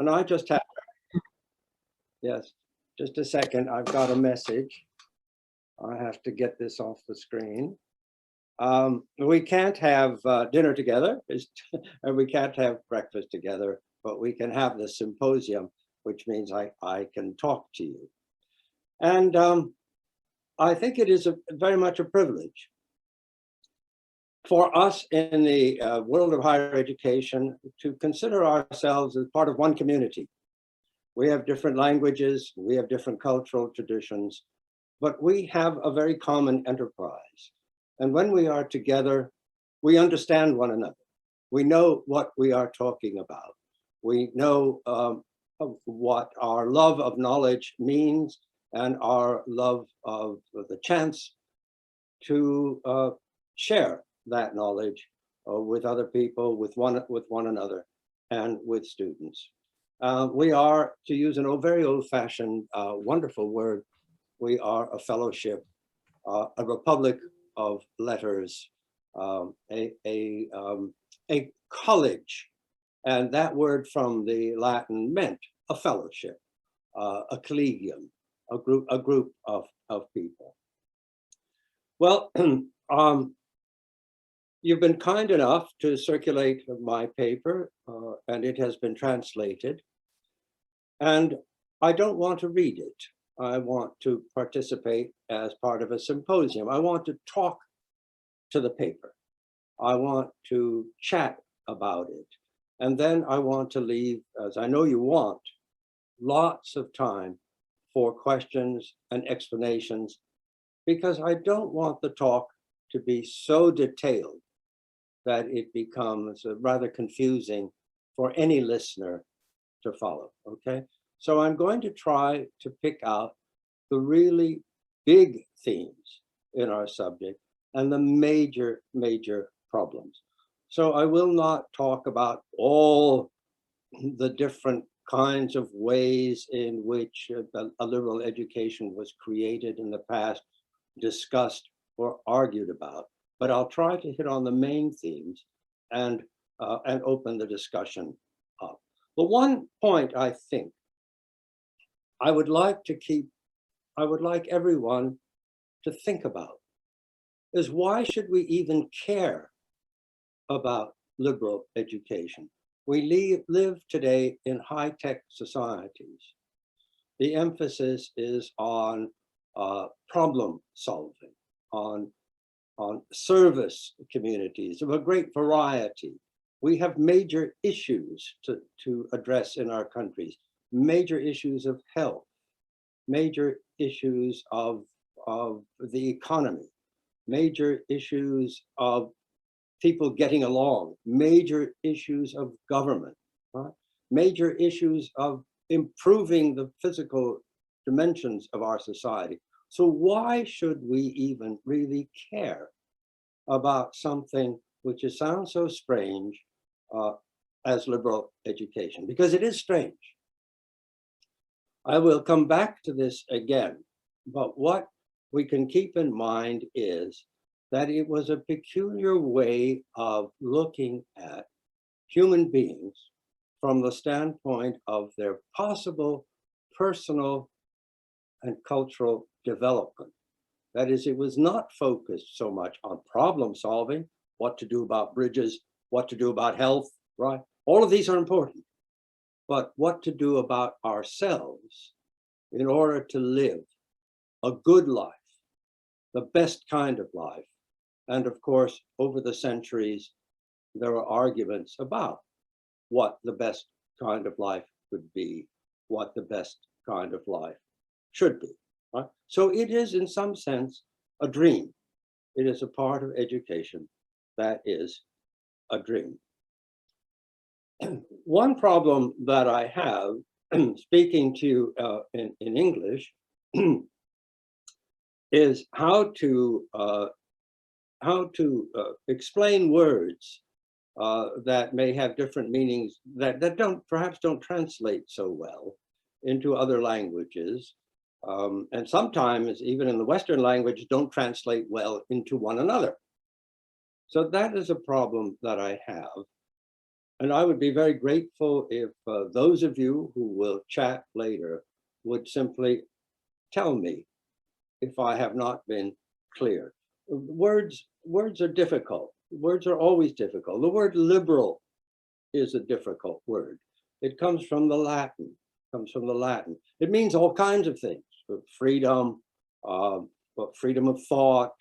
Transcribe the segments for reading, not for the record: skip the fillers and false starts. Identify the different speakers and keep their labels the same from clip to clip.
Speaker 1: And I just have, yes, just a second, I've got a message. I have to get this off the screen. We can't have dinner together, and we can't have breakfast together, but we can have the symposium, which means I can talk to you. And I think it is very much a privilege for us in the world of higher education to consider ourselves as part of one community. We have different languages, we have different cultural traditions, but we have a very common enterprise. And when we are together, we understand one another. We know what we are talking about. We know what our love of knowledge means and our love of the chance to share that knowledge with other people, with one another, and with students. We are, to use a very old-fashioned, wonderful word, we are a fellowship, a republic of letters, a college, and that word from the Latin meant a fellowship, a collegium, a group of people. Well, you've been kind enough to circulate my paper, and it has been translated. And I don't want to read it. I want to participate as part of a symposium. I want to talk to the paper. I want to chat about it. And then I want to leave, as I know you want, lots of time for questions and explanations, because I don't want the talk to be so detailed that it becomes rather confusing for any listener to follow, okay? So I'm going to try to pick out the really big themes in our subject and the major problems. So I will not talk about all the different kinds of ways in which a liberal education was created in the past, discussed or argued about, but I'll try to hit on the main themes and open the discussion up. But one point I think I would like everyone to think about is, why should we even care about liberal education? We live today in high-tech societies. The emphasis is on problem solving, on service communities of a great variety. We have major issues to address in our countries, major issues of health, major issues of the economy, major issues of people getting along, major issues of government, right? Major issues of improving the physical dimensions of our society. So why should we even really care about something which sounds so strange as liberal education? Because it is strange. I will come back to this again, but what we can keep in mind is that it was a peculiar way of looking at human beings from the standpoint of their possible personal and cultural development. That is, it was not focused so much on problem solving, what to do about bridges, what to do about health, right? All of these are important, but what to do about ourselves in order to live a good life, the best kind of life. And of course, over the centuries, there are arguments about what the best kind of life could be, what the best kind of life should be. Right? So it is, in some sense, a dream. It is a part of education that is a dream. One problem that I have, speaking to you in English, is how to explain words that may have different meanings that perhaps don't translate so well into other languages. And sometimes, even in the Western language, don't translate well into one another. So that is a problem that I have. And I would be very grateful if those of you who will chat later would simply tell me if I have not been clear. Words are difficult. Words are always difficult. The word liberal is a difficult word. It comes from the Latin. It means all kinds of things: freedom, freedom of thought,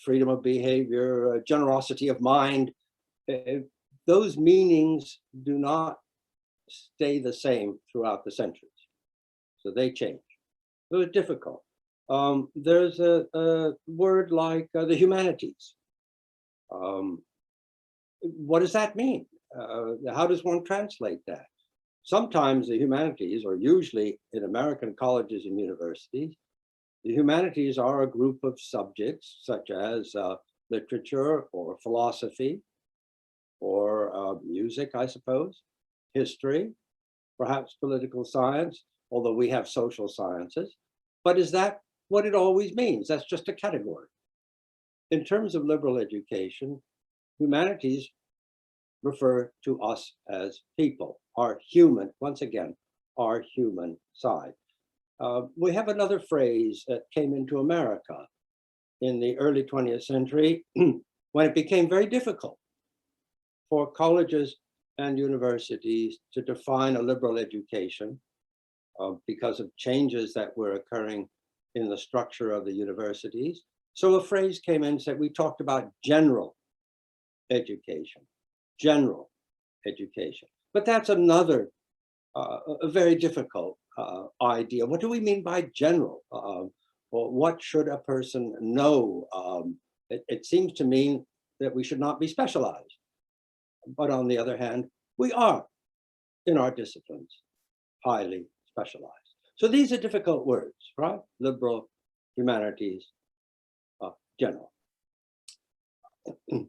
Speaker 1: freedom of behavior, generosity of mind. Those meanings do not stay the same throughout the centuries, so they change. So it's difficult. There's a word like the humanities. What does that mean? How does one translate that? Sometimes the humanities, or usually in American colleges and universities, the humanities are a group of subjects such as literature or philosophy or music, I suppose, history, perhaps political science, although we have social sciences. But is that what it always means? That's just a category. In terms of liberal education, humanities refer to us as people, our human, once again, our human side. We have another phrase that came into America in the early 20th century when it became very difficult for colleges and universities to define a liberal education because of changes that were occurring in the structure of the universities. So a phrase came in and said, we talked about general education. But that's another a very difficult idea. What do we mean by general? Or what should a person know? It seems to mean that we should not be specialized. But on the other hand, we are, in our disciplines, highly specialized. So these are difficult words, right? Liberal, humanities, general.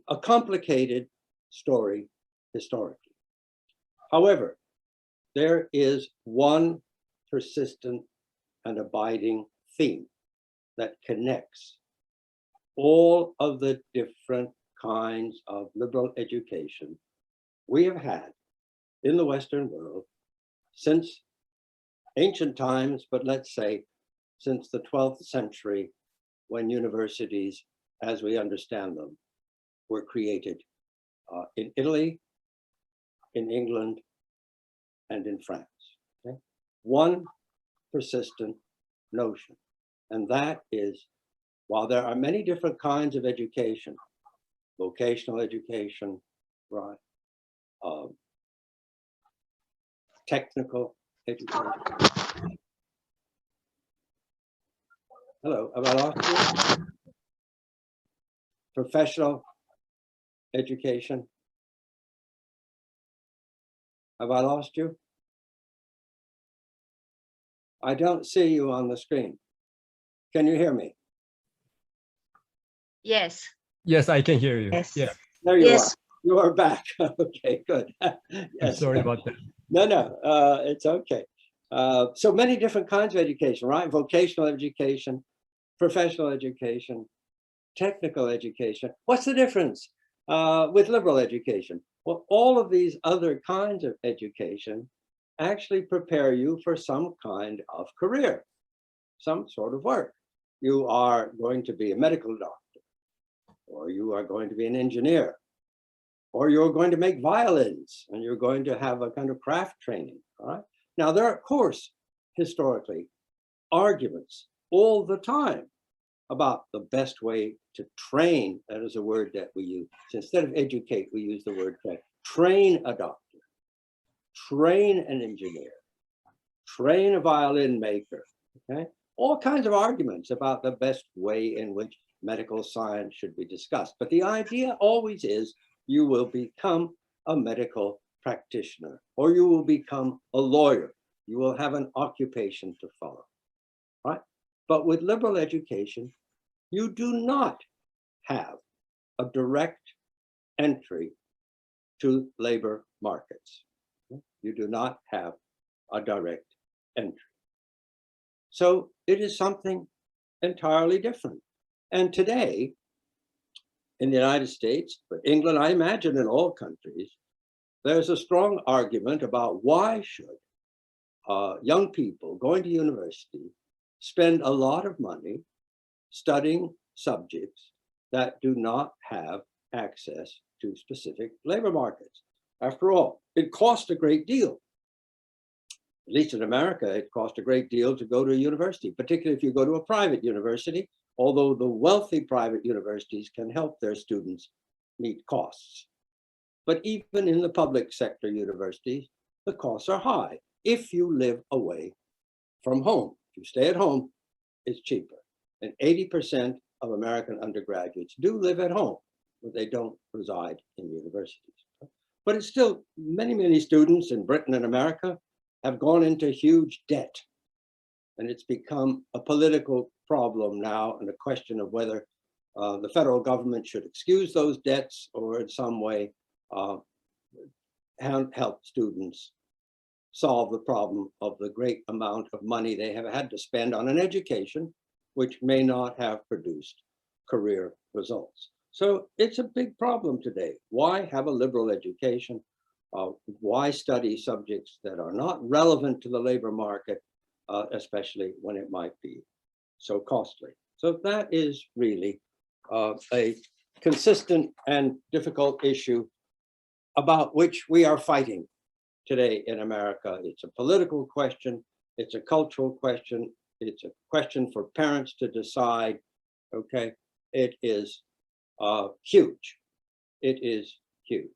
Speaker 1: A complicated story historically. However, there is one persistent and abiding theme that connects all of the different kinds of liberal education we have had in the Western world since ancient times, but let's say since the 12th century, when universities, as we understand them, were created in Italy, in England, and in France. Okay? One persistent notion, and that is, while there are many different kinds of education, vocational education, right, technical education. Hello, have I lost you? Professional education. Have I lost you? I don't see you on the screen. Can you hear me?
Speaker 2: Yes.
Speaker 3: Yes, I can hear you.
Speaker 2: Yes.
Speaker 3: Yeah.
Speaker 1: There you are. You are back. Okay, good. Yes.
Speaker 3: I'm sorry about that.
Speaker 1: No, it's okay. So many different kinds of education, right? Vocational education, professional education, technical education. What's the difference with liberal education? Well, all of these other kinds of education actually prepare you for some kind of career, some sort of work. You are going to be a medical doctor, or you are going to be an engineer, or you're going to make violins, and you're going to have a kind of craft training, all right? Now, there are, of course, historically, arguments all the time about the best way to train. That is a word that we use. So instead of educate, we use the word train. Train a doctor, train an engineer, train a violin maker, okay? All kinds of arguments about the best way in which medical science should be discussed. But the idea always is you will become a medical practitioner, or you will become a lawyer. You will have an occupation to follow, right? But with liberal education, you do not have a direct entry to labor markets. You do not have a direct entry. So it is something entirely different. And today, in the United States, but England, I imagine in all countries, there's a strong argument about why should young people going to university spend a lot of money studying subjects that do not have access to specific labor markets. After all, it costs a great deal. At least in America, it costs a great deal to go to a university, particularly if you go to a private university, although the wealthy private universities can help their students meet costs. But even in the public sector universities, the costs are high if you live away from home. If you stay at home, it's cheaper. And 80% of American undergraduates do live at home, but they don't reside in universities. But it's still, many students in Britain and America have gone into huge debt. And it's become a political problem now, and a question of whether the federal government should excuse those debts or in some way help students solve the problem of the great amount of money they have had to spend on an education which may not have produced career results. So it's a big problem today. Why have a liberal education? Why study subjects that are not relevant to the labor market, especially when it might be so costly? So that is really a consistent and difficult issue about which we are fighting today in America. It's a political question, it's a cultural question, it's a question for parents to decide, okay? It is huge. It is huge.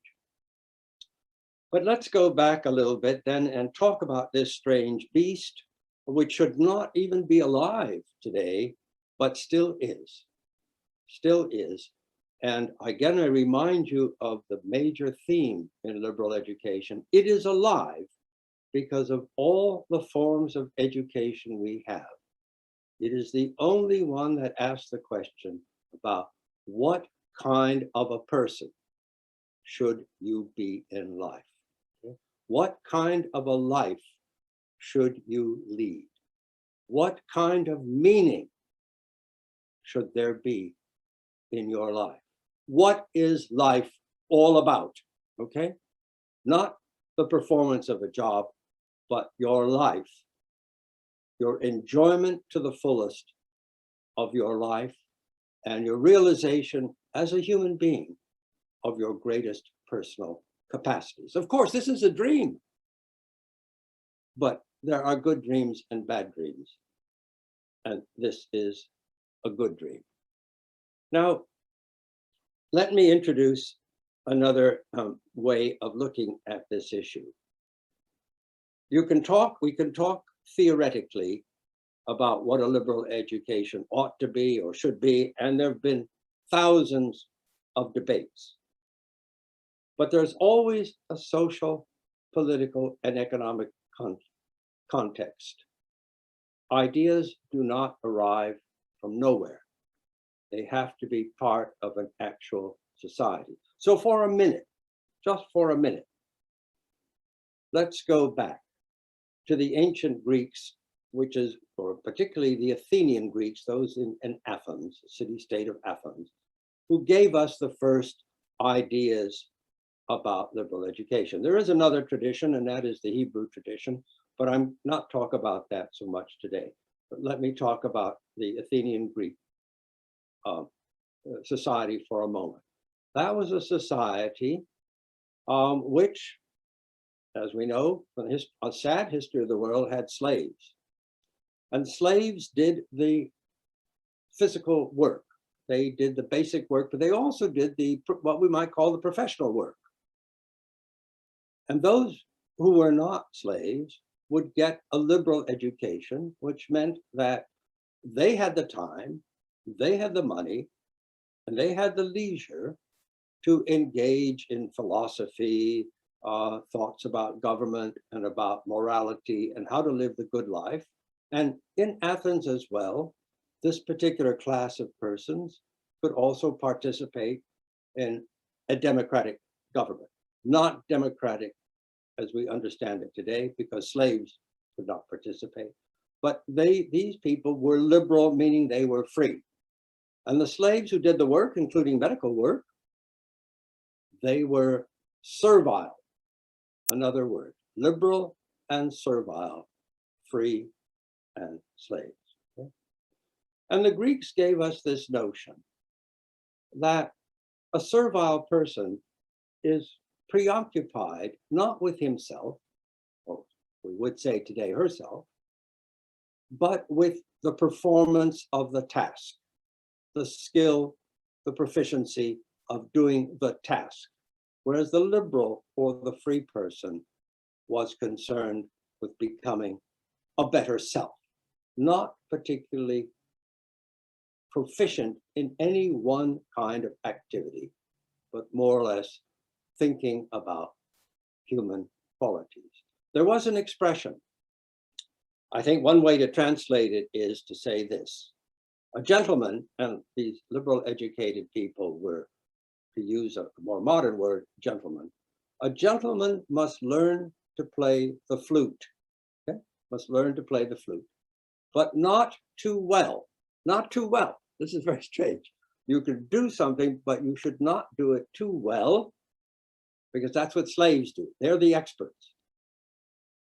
Speaker 1: But let's go back a little bit then and talk about this strange beast, which should not even be alive today, but still is. Still is. And again, I remind you of the major theme in liberal education. It is alive because of all the forms of education we have. It is the only one that asks the question about what kind of a person should you be in life? Okay? What kind of a life should you lead? What kind of meaning should there be in your life? What is life all about? Okay? Not the performance of a job, but your life, your enjoyment to the fullest of your life, and your realization as a human being of your greatest personal capacities. Of course, this is a dream, but there are good dreams and bad dreams. And this is a good dream. Now, let me introduce another way of looking at this issue. We can talk theoretically about what a liberal education ought to be or should be, and there have been thousands of debates. But there's always a social, political, and economic context. Ideas do not arrive from nowhere. They have to be part of an actual society. So for a minute, just for a minute, let's go back to the ancient Greeks, which is, or particularly the Athenian Greeks, those in Athens, the city-state of Athens, who gave us the first ideas about liberal education. There is another tradition, and that is the Hebrew tradition, but I'm not talk about that so much today. But let me talk about the Athenian Greek society for a moment. That was a society which, as we know, from a sad history of the world, had slaves. And slaves did the physical work. They did the basic work, but they also did what we might call the professional work. And those who were not slaves would get a liberal education, which meant that they had the time, they had the money, and they had the leisure to engage in philosophy, thoughts about government and about morality and how to live the good life. And in Athens as well, this particular class of persons could also participate in a democratic government, not democratic as we understand it today, because slaves could not participate. But these people were liberal, meaning they were free. And the slaves who did the work, including medical work, they were servile. another word, liberal and servile, free and slaves. Okay? And the Greeks gave us this notion that a servile person is preoccupied not with himself, or we would say today herself, but with the performance of the task, the skill, the proficiency of doing the task. Whereas the liberal or the free person was concerned with becoming a better self, not particularly proficient in any one kind of activity, but more or less thinking about human qualities. There was an expression. I think one way to translate it is to say this. A gentleman, and these liberal educated people were, to use a more modern word, gentleman. A gentleman must learn to play the flute, okay? Must learn to play the flute, but not too well, not too well. This is very strange. You can do something, but you should not do it too well, because that's what slaves do. They're the experts.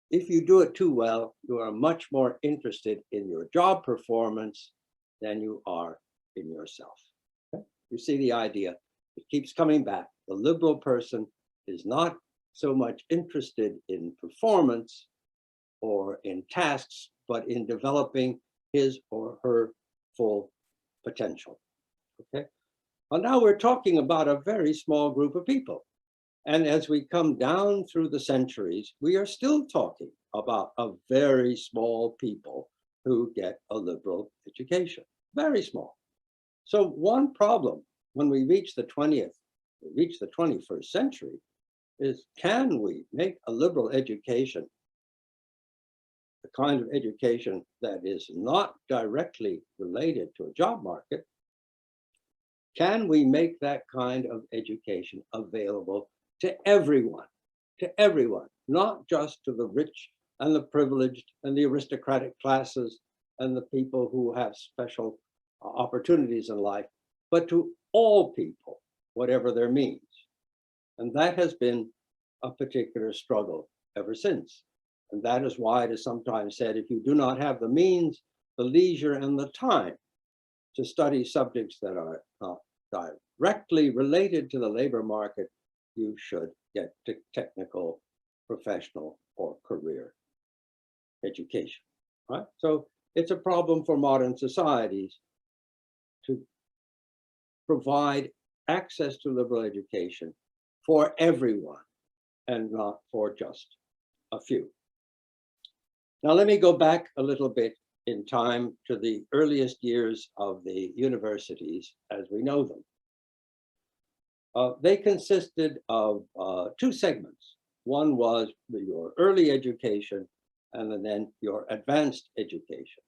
Speaker 1: If you do it too well, you are much more interested in your job performance than you are in yourself. Okay? You see the idea. It keeps coming back. The liberal person is not so much interested in performance or in tasks, but in developing his or her full potential. Okay. Well, now we're talking about a very small group of people. And as we come down through the centuries, we are still talking about a very small people who get a liberal education, very small. So one problem when we reach the 21st century is, can we make a liberal education the kind of education that is not directly related to a job market? Can we make that kind of education available to everyone, not just to the rich and the privileged and the aristocratic classes and the people who have special opportunities in life, but to all people, whatever their means? And that has been a particular struggle ever since. And that is why it is sometimes said, if you do not have the means, the leisure, and the time to study subjects that are not directly related to the labor market, you should get to technical, professional, or career education, right? So it's a problem for modern societies to provide access to liberal education for everyone and not for just a few. Now, let me go back a little bit in time to the earliest years of the universities as we know them. They consisted of two segments. One was your early education, and then your advanced education.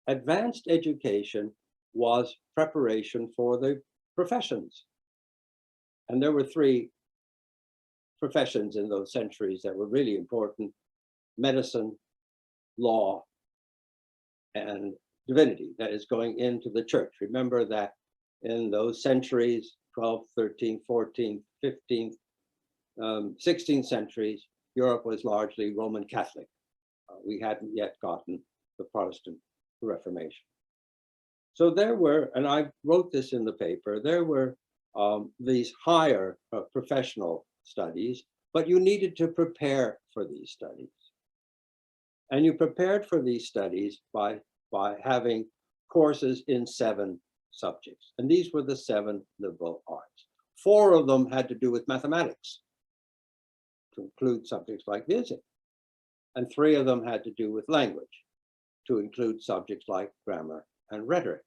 Speaker 1: Advanced education was preparation for the professions. And there were three professions in those centuries that were really important: medicine, law, and divinity, that is going into the church. Remember that in those centuries, 12th, 13th, 14th, 15th, 16th centuries, Europe was largely Roman Catholic. We hadn't yet gotten the Protestant Reformation. So there were, and I wrote this in the paper, there were these higher professional studies, but you needed to prepare for these studies. And you prepared for these studies by having courses in 7 subjects. And these were the 7 liberal arts. 4 of them had to do with mathematics, to include subjects like music. And 3 of them had to do with language, to include subjects like grammar and rhetoric.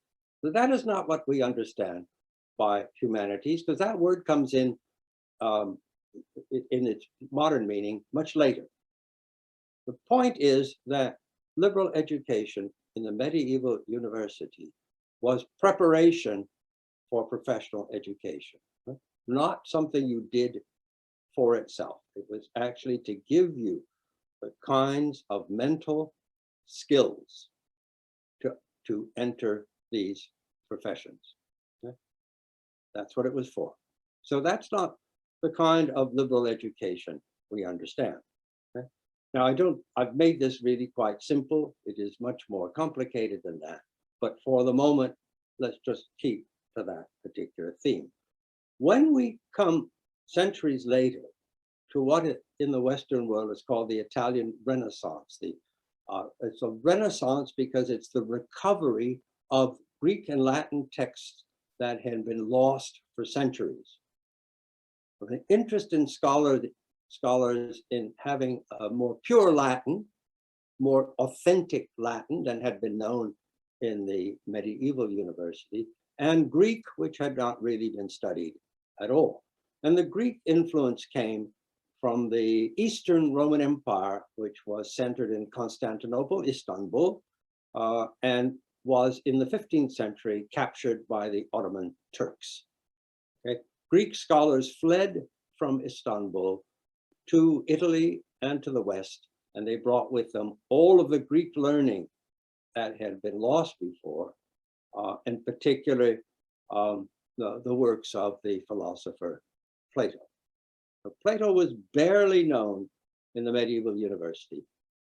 Speaker 1: So that is not what we understand by humanities, because that word comes in its modern meaning much later. The point is that liberal education in the medieval university was preparation for professional education, not something you did for itself. It was actually to give you the kinds of mental skills to enter these professions. Okay? That's what it was for. So that's not the kind of liberal education we understand. Okay? Now, I've made this really quite simple. It is much more complicated than that. But for the moment, let's just keep to that particular theme. When we come centuries later to what in the Western world is called the Italian Renaissance, it's a Renaissance because it's the recovery of Greek and Latin texts that had been lost for centuries. With an interest in scholars in having a more pure Latin, more authentic Latin than had been known in the medieval university, and Greek, which had not really been studied at all. And the Greek influence came from the Eastern Roman Empire, which was centered in Constantinople, Istanbul, and was in the 15th century captured by the Ottoman Turks. Okay? Greek scholars fled from Istanbul to Italy and to the West, and they brought with them all of the Greek learning that had been lost before, in particular the works of the philosopher Plato. But Plato was barely known in the medieval university.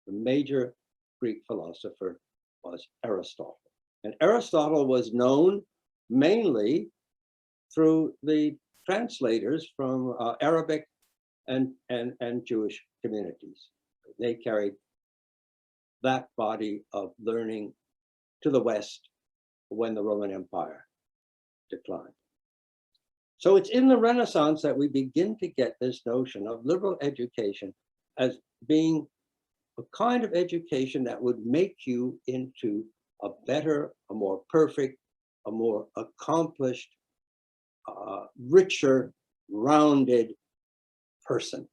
Speaker 1: The major Greek philosopher was Aristotle. And Aristotle was known mainly through the translators from Arabic and Jewish communities. They carried that body of learning to the West when the Roman Empire declined. So it's in the Renaissance that we begin to get this notion of liberal education as being a kind of education that would make you into a better, a more perfect, a more accomplished, richer, rounded person.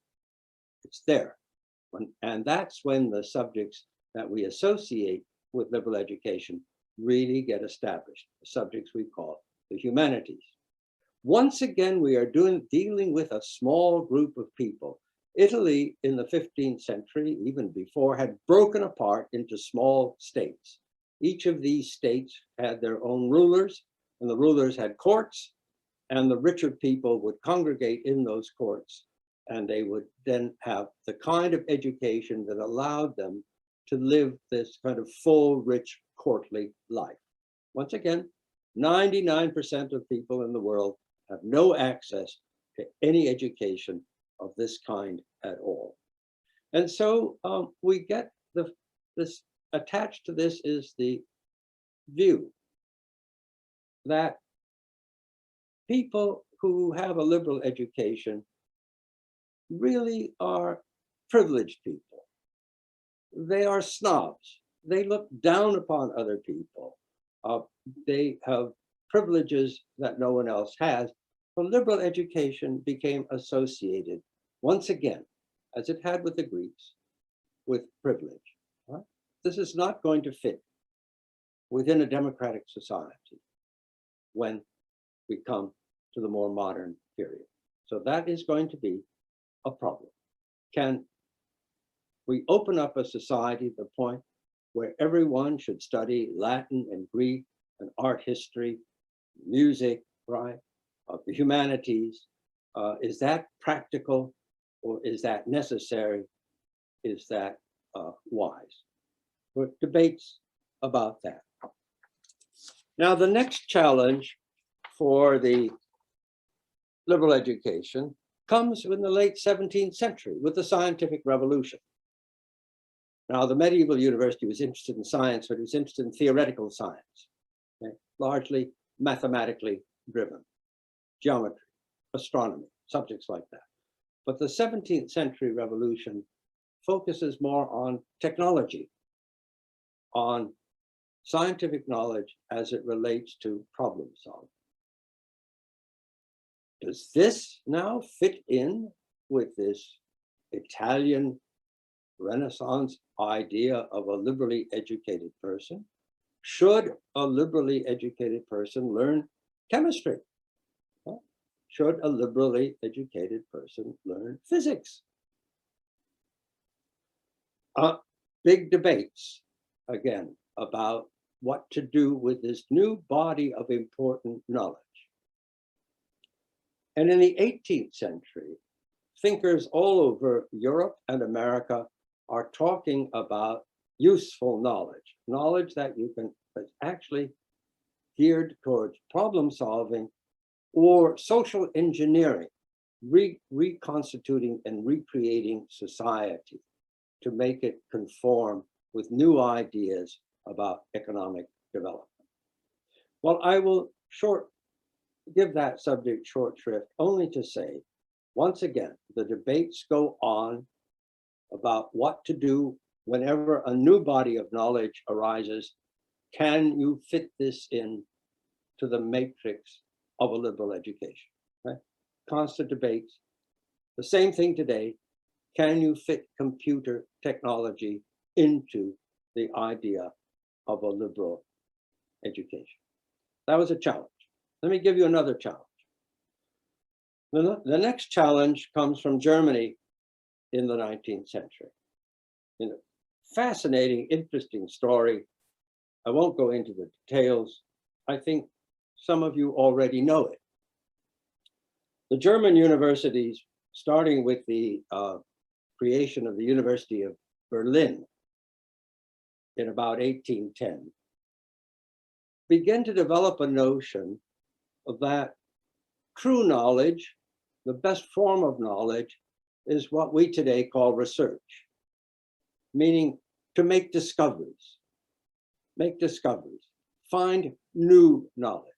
Speaker 1: It's there. And that's when the subjects that we associate with liberal education really get established, the subjects we call the humanities. Once again, we are dealing with a small group of people. Italy in the 15th century, even before, had broken apart into small states. Each of these states had their own rulers, and the rulers had courts, and the richer people would congregate in those courts, and they would then have the kind of education that allowed them to live this kind of full, rich, courtly life. Once again, 99% of people in the world have no access to any education of this kind at all. And so we get this attached to this is the view that people who have a liberal education really are privileged people. They are snobs. They look down upon other people. They have privileges that no one else has. But liberal education became associated, once again, as it had with the Greeks, with privilege. Right? This is not going to fit within a democratic society when we come to the more modern period. So that is going to be a problem. Can we open up a society to the point where everyone should study Latin and Greek and art history, music, right, of the humanities? Is that practical, or is that necessary? Is that wise? There are debates about that. Now, the next challenge for the liberal education comes in the late 17th century with the scientific revolution. Now, the medieval university was interested in science, but it was interested in theoretical science, okay? Largely mathematically driven, geometry, astronomy, subjects like that. But the 17th century revolution focuses more on technology, on scientific knowledge as it relates to problem solving. Does this now fit in with this Italian Renaissance idea of a liberally educated person? Should a liberally educated person learn chemistry? Should a liberally educated person learn physics? Big debates, again, about what to do with this new body of important knowledge. And in the 18th century, thinkers all over Europe and America are talking about useful knowledge, knowledge that you can, that's actually geared towards problem solving or social engineering, reconstituting and recreating society to make it conform with new ideas about economic development. Well, I will give that subject short shrift only to say, once again, the debates go on about what to do whenever a new body of knowledge arises. Can you fit this in to the matrix of a liberal education? Right? Constant debates. The same thing today. Can you fit computer technology into the idea of a liberal education? That was a challenge. Let me give you another challenge. The next challenge comes from Germany in the 19th century. You know, fascinating, interesting story. I won't go into the details. I think some of you already know it. The German universities, starting with the creation of the University of Berlin in about 1810, began to develop a notion that true knowledge, the best form of knowledge, is what we today call research, meaning to make discoveries, find new knowledge,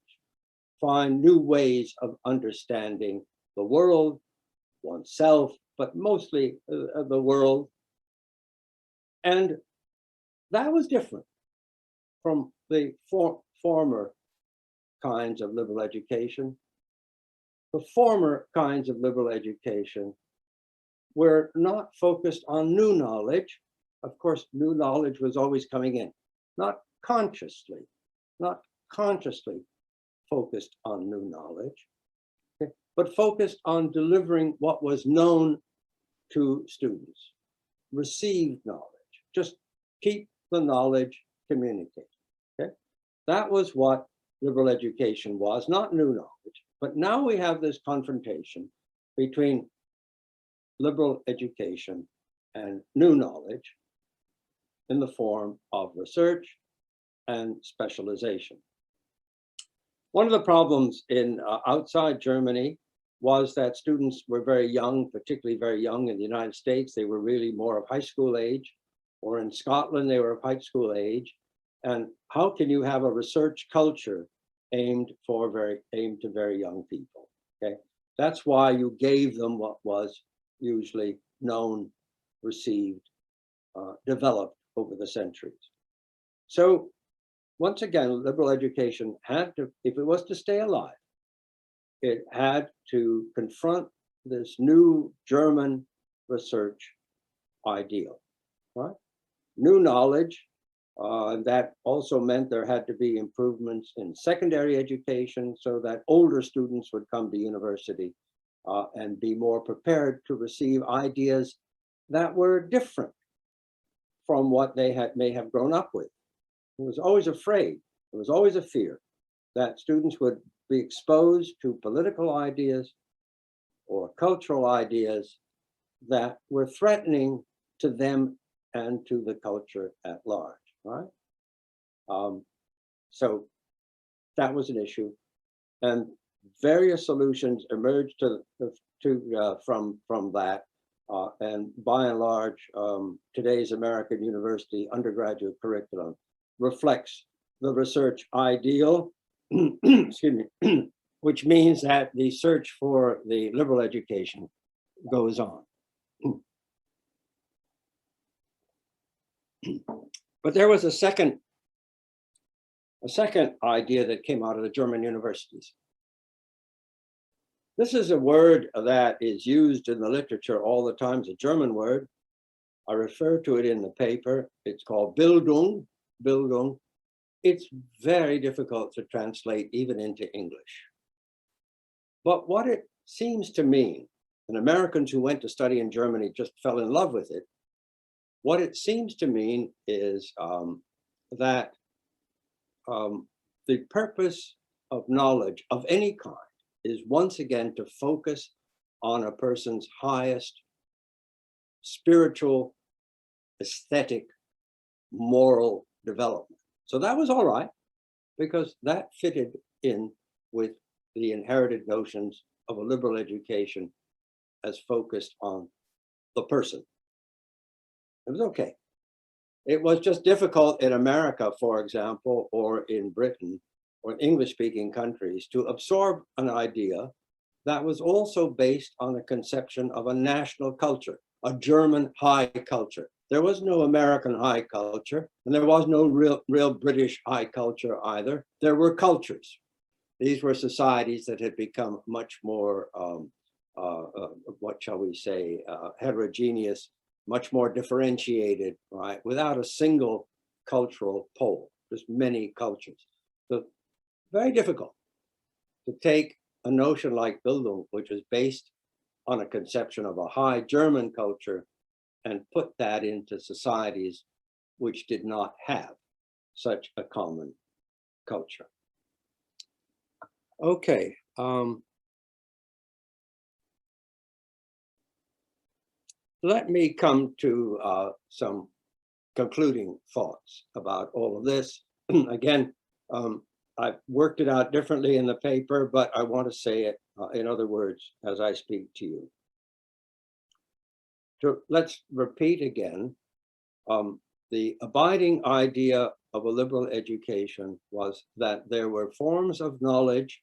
Speaker 1: find new ways of understanding the world, oneself, but mostly the world. And that was different from the former kinds of liberal education. The former kinds of liberal education were not focused on new knowledge. Of course, new knowledge was always coming in, not consciously focused on new knowledge, okay, but focused on delivering what was known to students, received knowledge, just keep the knowledge communicated, okay? That was what liberal education was, not new knowledge. But now we have this confrontation between liberal education and new knowledge in the form of research and specialization. One of the problems in outside Germany was that students were very young, particularly very young in the United States. They were really more of high school age, or in Scotland, they were of high school age. And how can you have a research culture aimed to very young people? Okay, that's why you gave them what was usually known, received, developed over the centuries. So once again, liberal education had to, if it was to stay alive, it had to confront this new German research ideal, right? New knowledge. That also meant there had to be improvements in secondary education so that older students would come to university and be more prepared to receive ideas that were different from what they may have grown up with. It was always afraid, there was always a fear that students would be exposed to political ideas or cultural ideas that were threatening to them and to the culture at large. Right? So that was an issue, and various solutions emerged from that. And by and large, today's American university undergraduate curriculum reflects the research ideal, excuse me, which means that the search for the liberal education goes on. But there was a second idea that came out of the German universities. This is a word that is used in the literature all the time. It's a German word. I refer to it in the paper. It's called Bildung. Bildung. It's very difficult to translate even into English. But what it seems to mean, and Americans who went to study in Germany just fell in love with it, what it seems to mean is that the purpose of knowledge of any kind is once again to focus on a person's highest spiritual, aesthetic, moral development. So that was all right, because that fitted in with the inherited notions of a liberal education as focused on the person. It was okay. It was just difficult in America, for example, or in Britain, or English-speaking countries, to absorb an idea that was also based on a conception of a national culture, a German high culture. There was no American high culture, and there was no real British high culture either. There were cultures. These were societies that had become much more, what shall we say, heterogeneous, much more differentiated, right? Without a single cultural pole, just many cultures. So very difficult to take a notion like Bildung, which was based on a conception of a high German culture, and put that into societies which did not have such a common culture. Okay. Let me come to some concluding thoughts about all of this. Again, I've worked it out differently in the paper, but I want to say it in other words as I speak to you. Let's repeat again. The abiding idea of a liberal education was that there were forms of knowledge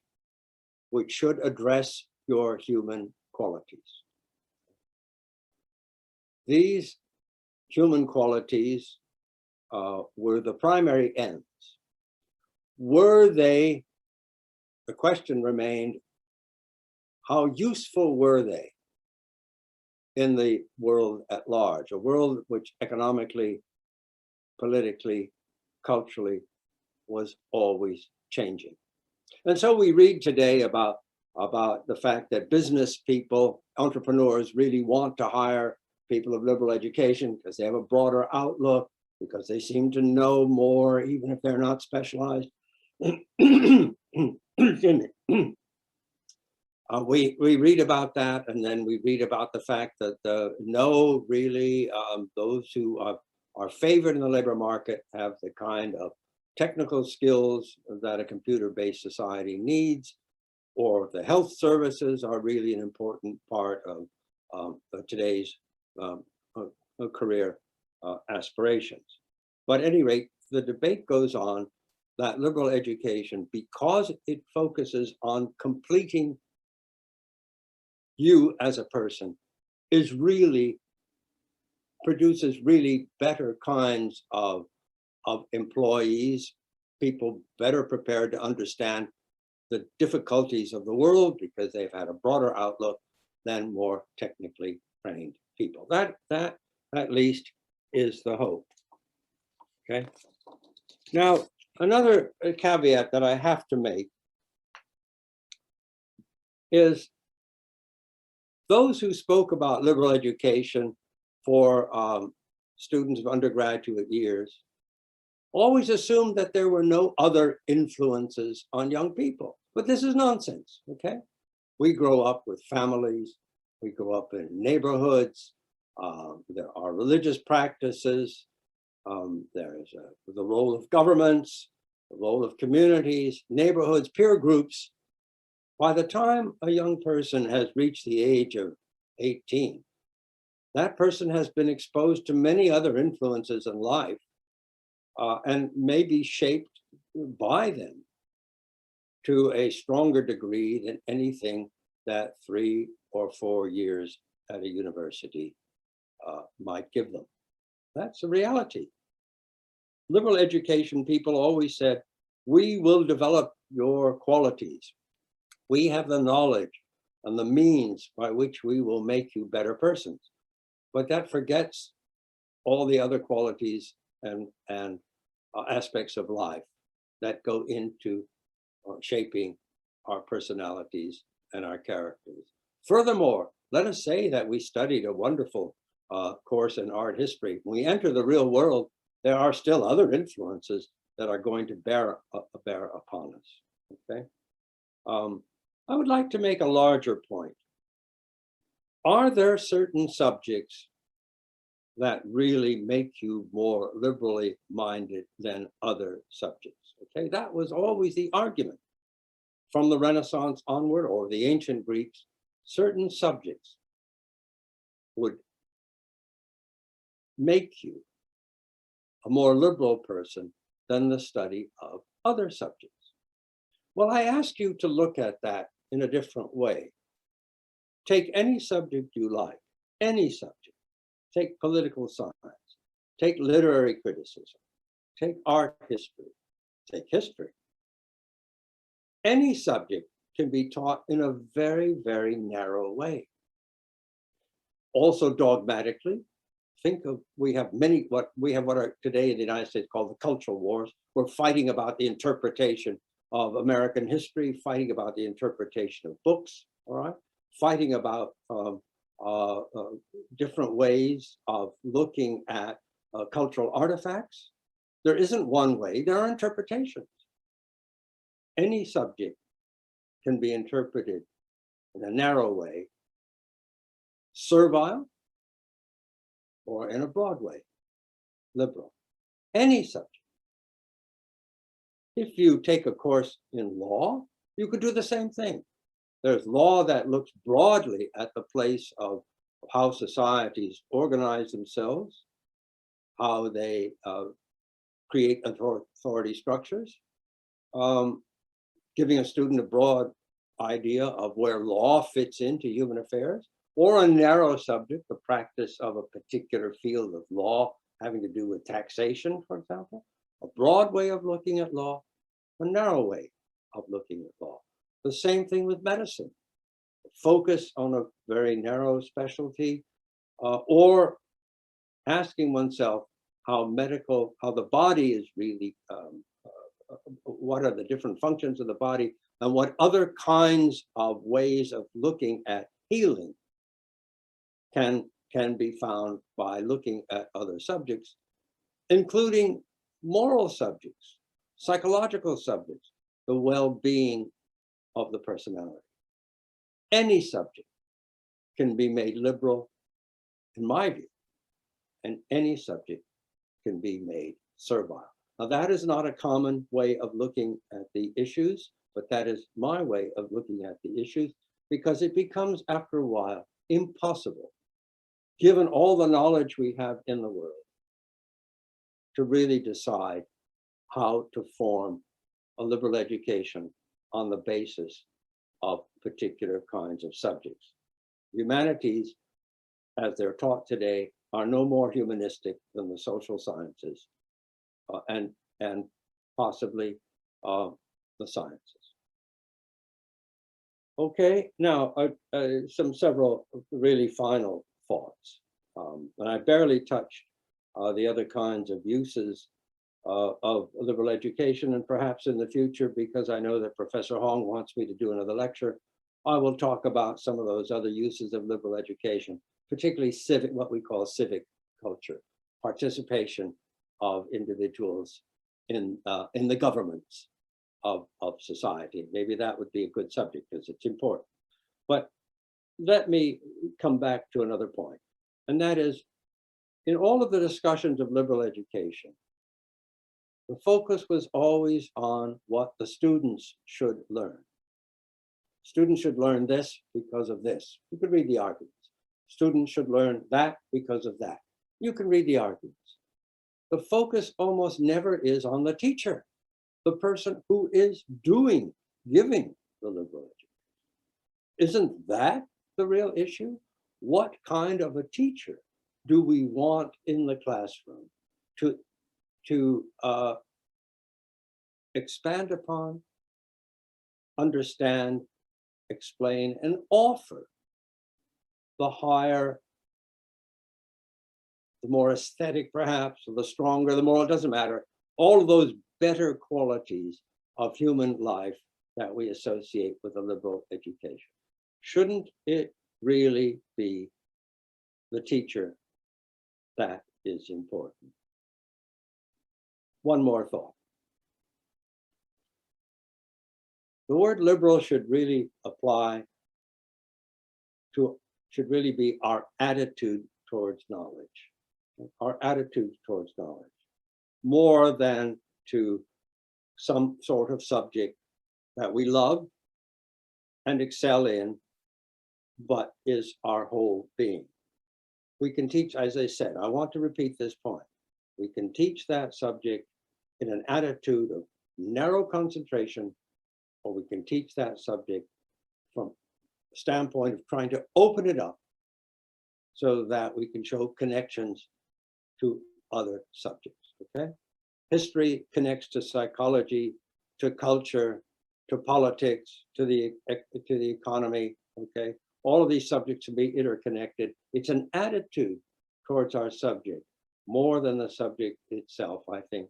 Speaker 1: which should address your human qualities. These human qualities were the primary ends. Were they, the question remained, how useful were they in the world at large, a world which economically, politically, culturally was always changing? And so we read today about the fact that business people, entrepreneurs really want to hire people of liberal education because they have a broader outlook, because they seem to know more, even if they're not specialized. We read about that, and then we read about the fact that no, really, those who are favored in the labor market have the kind of technical skills that a computer-based society needs, or the health services are really an important part of today's career aspirations. But at any rate, the debate goes on that liberal education, because it focuses on completing you as a person, is really produces really better kinds of employees, people better prepared to understand the difficulties of the world because they've had a broader outlook than more technically trained people. That at least is the hope. Okay. Now, another caveat that I have to make is those who spoke about liberal education for students of undergraduate years always assumed that there were no other influences on young people. But this is nonsense, okay? We grow up with families, we grow up in neighborhoods, there are religious practices, there is the role of governments, the role of communities, neighborhoods, peer groups. By the time a young person has reached the age of 18, that person has been exposed to many other influences in life and may be shaped by them to a stronger degree than anything that 3 or 4 years at a university might give them. That's a reality. Liberal education people always said, we will develop your qualities. We have the knowledge and the means by which we will make you better persons. But that forgets all the other qualities and aspects of life that go into shaping our personalities and our characters. Furthermore, let us say that we studied a wonderful course in art history. When we enter the real world, there are still other influences that are going to bear upon us. Okay. I would like to make a larger point. Are there certain subjects that really make you more liberally minded than other subjects? Okay, that was always the argument from the Renaissance onward, or the ancient Greeks. Certain subjects would make you a more liberal person than the study of other subjects. Well, I ask you to look at that in a different way. Take any subject you like, any subject. Take political science, take literary criticism, take art history, take history. Any subject can be taught in a very, very narrow way. Also dogmatically. Think of, we have what are today in the United States called the cultural wars. We're fighting about the interpretation of American history, fighting about the interpretation of books, all right? Fighting about different ways of looking at cultural artifacts. There isn't one way, there are interpretations. Any subject can be interpreted in a narrow way, servile, or in a broad way, liberal. Any subject. If you take a course in law, you could do the same thing. There's law that looks broadly at the place of how societies organize themselves, how they create authority structures, giving a student a broad idea of where law fits into human affairs, or a narrow subject, the practice of a particular field of law having to do with taxation, for example. A broad way of looking at law, a narrow way of looking at law. The same thing with medicine. Focus on a very narrow specialty, or asking oneself how the body is really, what are the different functions of the body, and what other kinds of ways of looking at healing can be found by looking at other subjects, including moral subjects, psychological subjects, the well-being of the personality. Any subject can be made liberal, in my view, and any subject can be made servile. Now, that is not a common way of looking at the issues, but that is my way of looking at the issues, because it becomes, after a while, impossible, given all the knowledge we have in the world, to really decide how to form a liberal education on the basis of particular kinds of subjects. Humanities, as they're taught today, are no more humanistic than the social sciences and possibly the sciences. Okay, now several really final thoughts. And I barely touched the other kinds of uses of liberal education, and perhaps in the future, because I know that Professor Hong wants me to do another lecture, I will talk about some of those other uses of liberal education, particularly civic, what we call civic culture, participation of individuals in the governments of society. Maybe that would be a good subject because it's important. But let me come back to another point, and that is, in all of the discussions of liberal education, the focus was always on what the students should learn. Students should learn this because of this. You could read the arguments. Students should learn that because of that. You can read the arguments. The focus almost never is on the teacher, the person who is giving the liberal education. Isn't that the real issue? What kind of a teacher do we want in the classroom to expand upon, understand, explain, and offer the higher, the more aesthetic perhaps, or the stronger, the more, it doesn't matter, all of those better qualities of human life that we associate with a liberal education. Shouldn't it really be the teacher that is important? One more thought. The word liberal should really apply to should really be our attitude towards knowledge, our attitude towards knowledge, more than to some sort of subject that we love and excel in, but is our whole being. We can teach, as I said, I want to repeat this point. We can teach that subject in an attitude of narrow concentration, or we can teach that subject from the standpoint of trying to open it up so that we can show connections to other subjects, okay? History connects to psychology, to culture, to politics, to the economy, okay? All of these subjects can be interconnected. It's an attitude towards our subject more than the subject itself. I think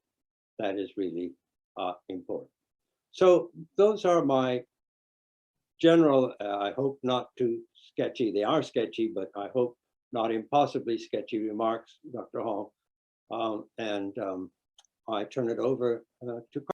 Speaker 1: that is really important. So those are my general, I hope not too sketchy. They are sketchy, but I hope not impossibly sketchy remarks, Dr. Hall. I turn it over to